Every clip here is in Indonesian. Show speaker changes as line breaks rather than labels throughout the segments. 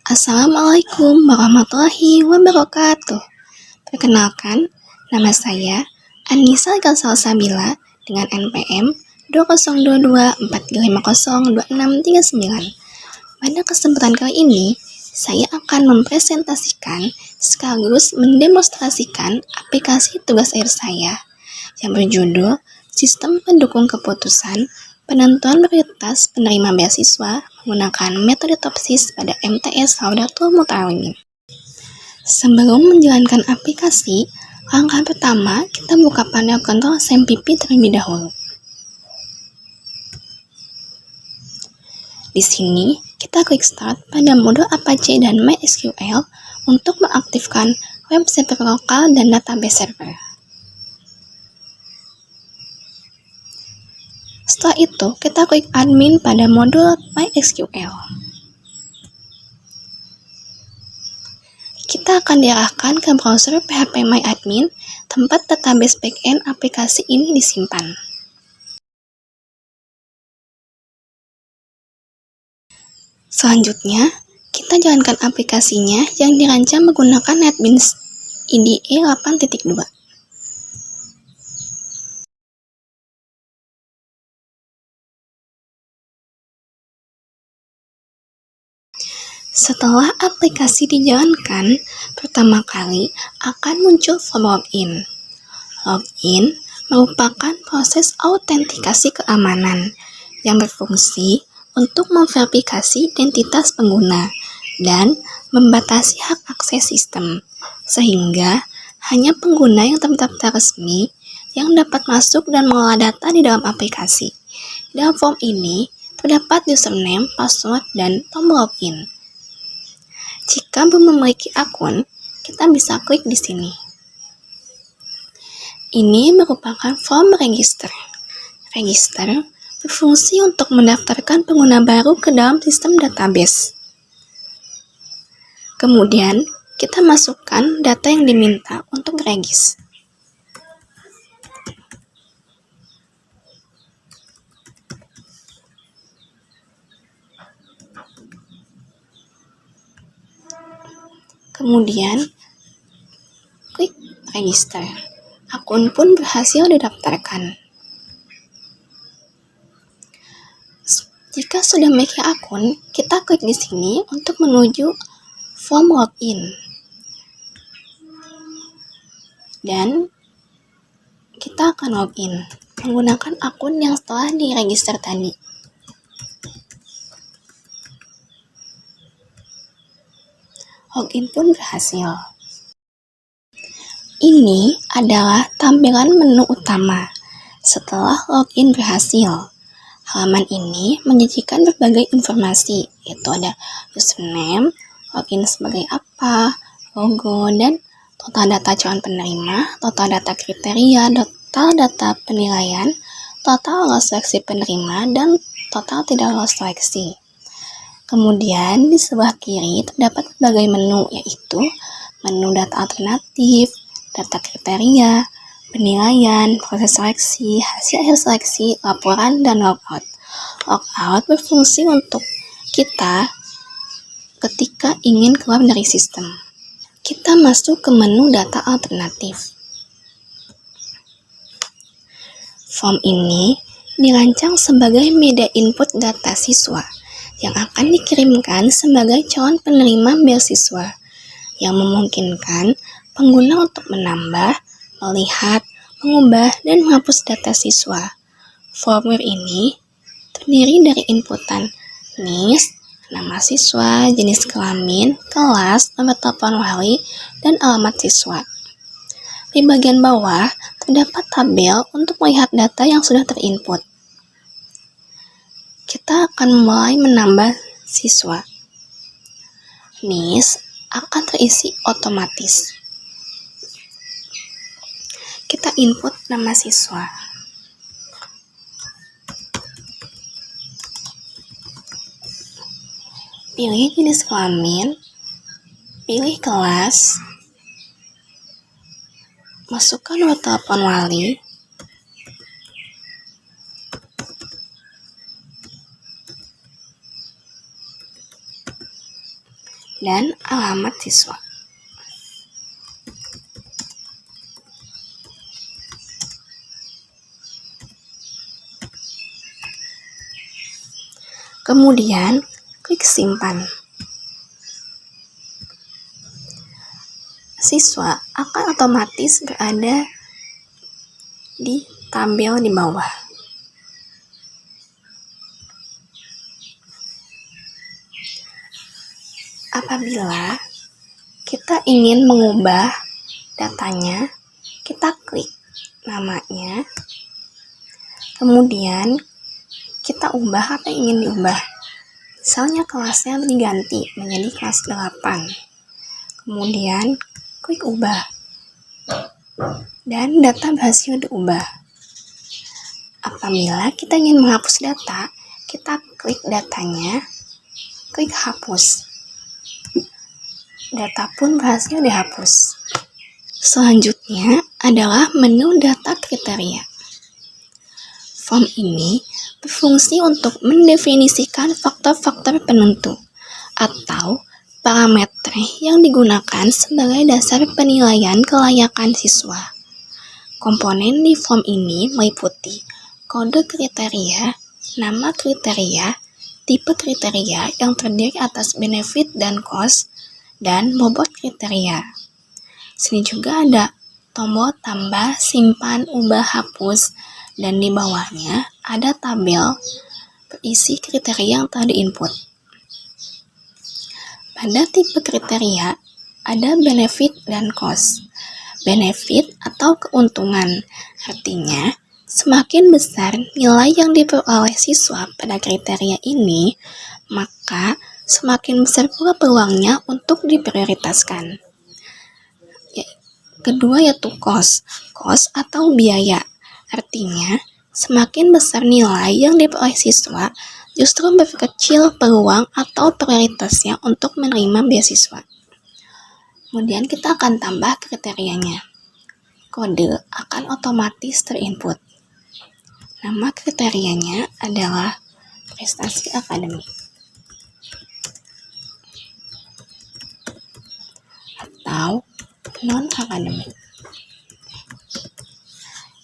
Assalamualaikum warahmatullahi wabarakatuh. Perkenalkan, nama saya Anissa Salsabila dengan NPM 2022450269. Pada kesempatan kali ini, saya akan mempresentasikan sekaligus mendemonstrasikan aplikasi tugas akhir saya yang berjudul Sistem Pendukung Keputusan Penentuan Prioritas Penerima Beasiswa menggunakan metode TOPSIS pada MTS Laudatul Muta'alimin. Sebelum menjalankan aplikasi, langkah pertama kita buka panel kontrol SMPP terlebih dahulu. Di sini, kita klik Start pada modul Apache dan MySQL untuk mengaktifkan web server lokal dan database server. Setelah itu, kita klik Admin pada modul MySQL. Kita akan diarahkan ke browser phpMyAdmin, tempat database backend aplikasi ini disimpan. Selanjutnya, kita jalankan aplikasinya yang dirancang menggunakan NetBeans IDE 8.2. Setelah aplikasi dijalankan, pertama kali akan muncul form login. Login merupakan proses autentikasi keamanan yang berfungsi untuk memverifikasi identitas pengguna dan membatasi hak akses sistem, sehingga hanya pengguna yang terdaftar resmi yang dapat masuk dan mengolah data di dalam aplikasi. Dalam form ini terdapat username, password, dan tombol login. Jika belum memiliki akun, kita bisa klik di sini. Ini merupakan form register. Register berfungsi untuk mendaftarkan pengguna baru ke dalam sistem database. Kemudian, kita masukkan data yang diminta untuk regis. Kemudian, klik register. Akun pun berhasil didaftarkan. Jika sudah memiliki akun, kita klik di sini untuk menuju form login. Dan kita akan login menggunakan akun yang setelah diregister tadi. Login pun berhasil. Ini adalah tampilan menu utama. Setelah login berhasil, halaman ini menyajikan berbagai informasi, yaitu ada username, login sebagai apa, logo, dan total data calon penerima, total data kriteria, total data penilaian, total lolos seleksi penerima, dan total tidak lolos seleksi. Kemudian di sebelah kiri terdapat berbagai menu, yaitu menu data alternatif, data kriteria, penilaian, proses seleksi, hasil akhir seleksi, laporan, dan logout. Logout berfungsi untuk kita ketika ingin keluar dari sistem. Kita masuk ke menu data alternatif. Form ini dirancang sebagai media input data siswa yang akan dikirimkan sebagai calon penerima beasiswa, yang memungkinkan pengguna untuk menambah, melihat, mengubah, dan menghapus data siswa. Formulir ini terdiri dari inputan NIS, nama siswa, jenis kelamin, kelas, nomor telepon wali, dan alamat siswa. Di bagian bawah terdapat tabel untuk melihat data yang sudah terinput. Kita akan mulai menambah siswa. NIS akan terisi otomatis. Kita input nama siswa. Pilih jenis kelamin, pilih kelas, masukkan nomor telepon wali, dan alamat siswa. Kemudian, klik simpan. Siswa akan otomatis berada di tabel di bawah. Apabila kita ingin mengubah datanya, kita klik namanya, kemudian kita ubah apa yang ingin diubah. Misalnya kelasnya diganti menjadi kelas 8. Kemudian klik ubah. Dan data berhasil diubah. Apabila kita ingin menghapus data, kita klik datanya, klik hapus. Data pun berhasil dihapus. Selanjutnya adalah menu data kriteria. Form ini berfungsi untuk mendefinisikan faktor-faktor penentu atau parameter yang digunakan sebagai dasar penilaian kelayakan siswa. Komponen di form ini meliputi kode kriteria, nama kriteria, tipe kriteria yang terdiri atas benefit dan cost, dan bobot kriteria. Sini juga ada tombol tambah, simpan, ubah, hapus, dan di bawahnya ada tabel berisi kriteria yang telah diinput. Pada tipe kriteria ada benefit dan cost. Benefit atau keuntungan, artinya semakin besar nilai yang diperoleh siswa pada kriteria ini, maka semakin besar pula peluangnya untuk diprioritaskan. Kedua yaitu cost atau biaya. Artinya, semakin besar nilai yang diperoleh siswa, justru berkecil peluang atau prioritasnya untuk menerima beasiswa. Kemudian kita akan tambah kriterianya. Kode akan otomatis terinput. Nama kriterianya adalah prestasi akademik atau non-akademik.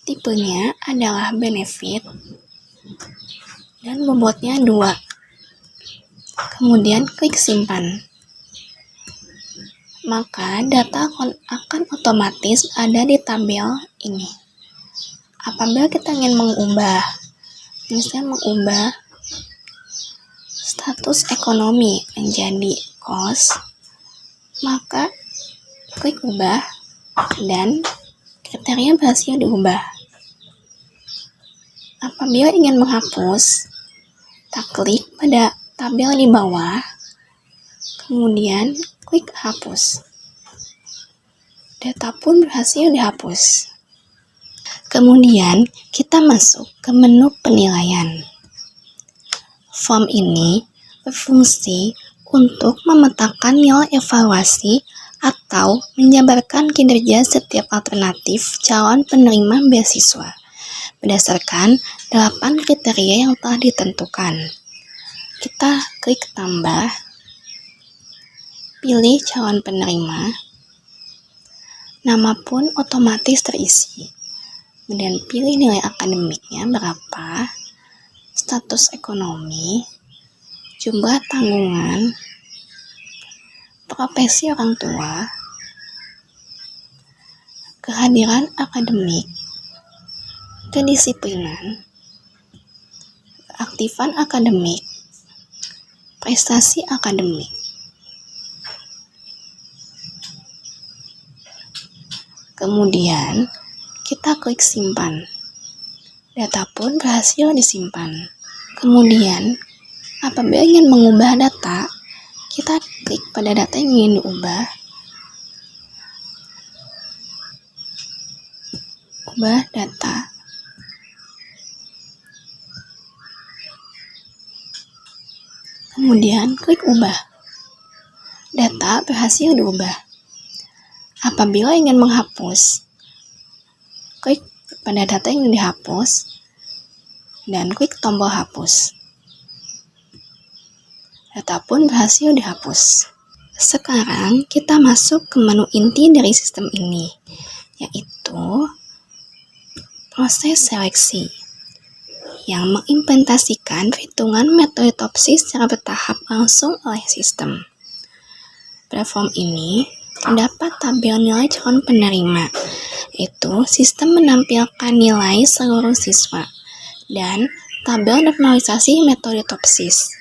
Tipenya adalah benefit dan bobotnya 2. Kemudian klik simpan. Maka data akan otomatis ada di tabel ini. Apabila kita ingin misalnya mengubah status ekonomi menjadi cost, maka klik ubah dan kriteria berhasil diubah. Apabila ingin menghapus, kita klik pada tabel di bawah, kemudian klik hapus. Data pun berhasil dihapus. Kemudian kita masuk ke menu penilaian. Form ini berfungsi untuk memetakan nilai evaluasi atau menjabarkan kinerja setiap alternatif calon penerima beasiswa berdasarkan 8 kriteria yang telah ditentukan. Kita klik tambah, pilih calon penerima, nama pun otomatis terisi, kemudian pilih nilai akademiknya berapa, status ekonomi, jumlah tanggungan, profesi orang tua, kehadiran akademik, kedisiplinan, keaktifan akademik, prestasi akademik. Kemudian kita klik simpan. Data pun berhasil disimpan. Kemudian apabila ingin mengubah data, kita klik pada data yang ingin diubah. Ubah data. Kemudian klik ubah. Data berhasil diubah. Apabila ingin menghapus, klik pada data yang ingin dihapus dan klik tombol hapus. Data pun berhasil dihapus. Sekarang kita masuk ke menu inti dari sistem ini, yaitu proses seleksi yang mengimplementasikan perhitungan metode topsis secara bertahap langsung oleh sistem. Pada form ini terdapat tabel nilai calon penerima, yaitu sistem menampilkan nilai seluruh siswa, dan tabel normalisasi metode topsis.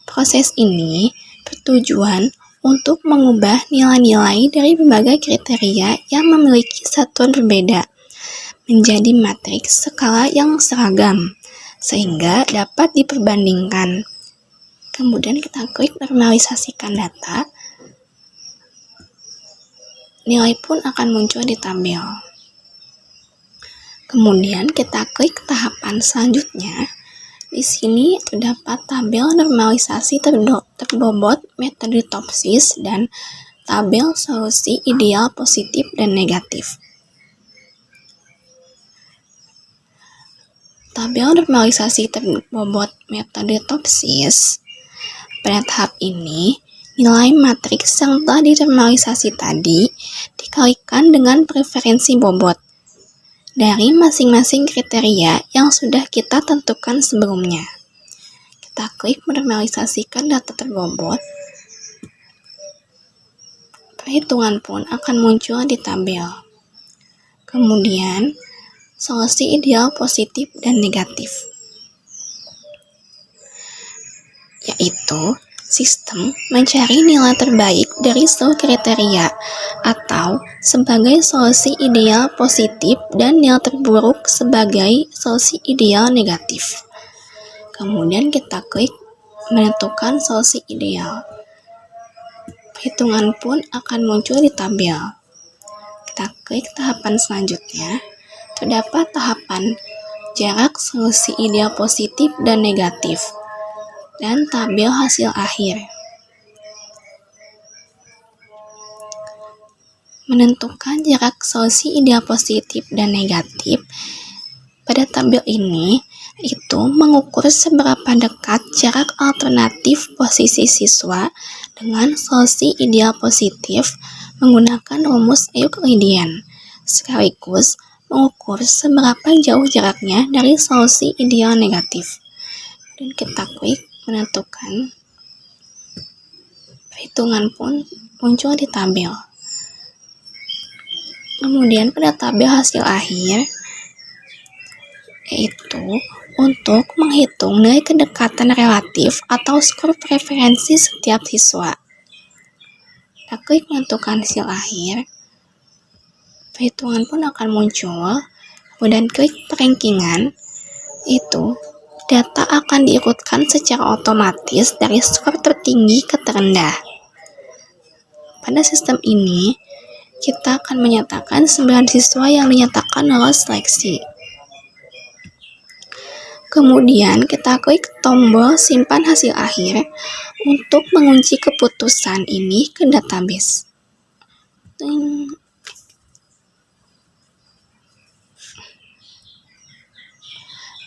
Proses ini bertujuan untuk mengubah nilai-nilai dari berbagai kriteria yang memiliki satuan berbeda menjadi matriks skala yang seragam, sehingga dapat diperbandingkan. Kemudian kita klik normalisasikan data, nilai pun akan muncul di tabel. Kemudian kita klik tahapan selanjutnya. Di sini terdapat tabel normalisasi terbobot metode topsis dan tabel solusi ideal positif dan negatif. Tabel normalisasi terbobot metode topsis. Pada tahap ini, nilai matriks yang telah dinormalisasi tadi dikalikan dengan preferensi bobot dari masing-masing kriteria yang sudah kita tentukan sebelumnya. Kita klik menormalisasikan data terbobot. Perhitungan pun akan muncul di tabel. Kemudian, solusi ideal positif dan negatif, yaitu sistem mencari nilai terbaik dari seluruh kriteria atau sebagai solusi ideal positif dan nilai terburuk sebagai solusi ideal negatif. Kemudian kita klik menentukan solusi ideal. Perhitungan pun akan muncul di tabel. Kita klik tahapan selanjutnya. Terdapat tahapan jarak solusi ideal positif dan negatif, dan tabel hasil akhir. Menentukan jarak solusi ideal positif dan negatif pada tabel ini itu mengukur seberapa dekat jarak alternatif posisi siswa dengan solusi ideal positif menggunakan rumus Euklidian, sekaligus mengukur seberapa jauh jaraknya dari solusi ideal negatif. Dan kita klik menentukan. Perhitungan pun muncul di tabel. Kemudian pada tabel hasil akhir, yaitu untuk menghitung nilai kedekatan relatif atau skor preferensi setiap siswa. Kita klik menentukan hasil akhir. Perhitungan pun akan muncul. Kemudian klik perankingan. Itu data akan diurutkan secara otomatis dari skor tertinggi ke terendah. Pada sistem ini, kita akan menyatakan 9 siswa yang dinyatakan lolos seleksi. Kemudian kita klik tombol simpan hasil akhir untuk mengunci keputusan ini ke database.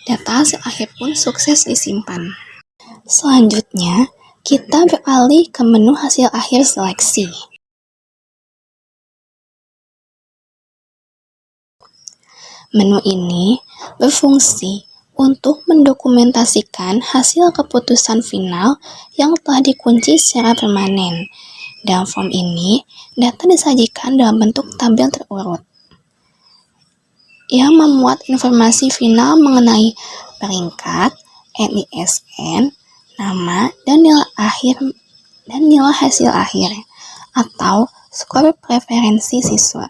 Data hasil akhir pun sukses disimpan. Selanjutnya, kita beralih ke menu hasil akhir seleksi. Menu ini berfungsi untuk mendokumentasikan hasil keputusan final yang telah dikunci secara permanen. Dalam form ini, data disajikan dalam bentuk tabel terurut yang memuat informasi final mengenai peringkat, NISN, nama, dan nilai hasil akhir atau skor preferensi siswa.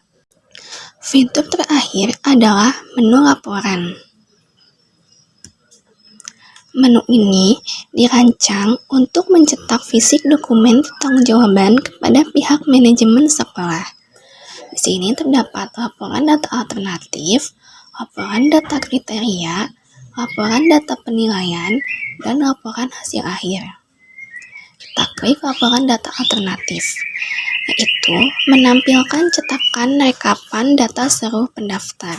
Fitur terakhir adalah menu laporan. Menu ini dirancang untuk mencetak fisik dokumen pertanggungjawaban kepada pihak manajemen sekolah. Di sini terdapat laporan data alternatif, laporan data kriteria, laporan data penilaian, dan laporan hasil akhir. Kita klik laporan data alternatif, yaitu menampilkan cetakan rekapan data seluruh pendaftar.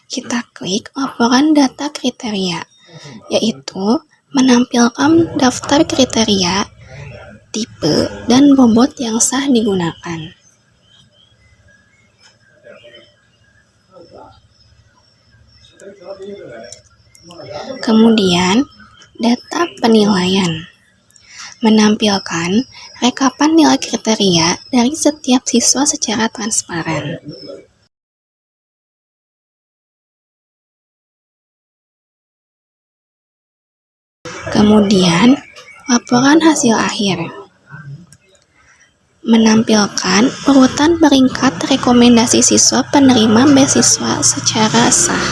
Kita klik laporan data kriteria, yaitu menampilkan daftar kriteria, tipe, dan bobot yang sah digunakan. Kemudian, data penilaian menampilkan rekapan nilai kriteria dari setiap siswa secara transparan. Kemudian, laporan hasil akhir menampilkan urutan peringkat rekomendasi siswa penerima beasiswa secara sah.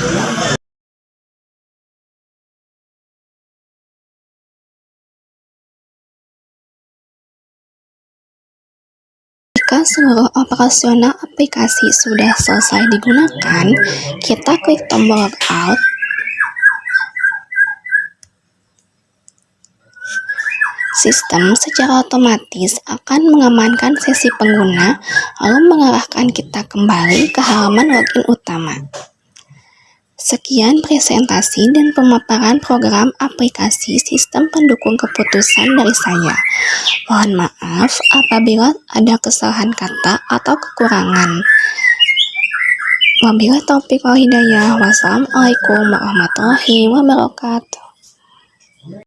Jika seluruh operasional aplikasi sudah selesai digunakan, kita klik tombol logout. Sistem secara otomatis akan mengamankan sesi pengguna, lalu mengarahkan kita kembali ke halaman login utama. Sekian presentasi dan pemaparan program aplikasi sistem pendukung keputusan dari saya. Mohon maaf apabila ada kesalahan kata atau kekurangan. Wabillahi taufiq wal hidayah. Wassalamualaikum warahmatullahi wabarakatuh.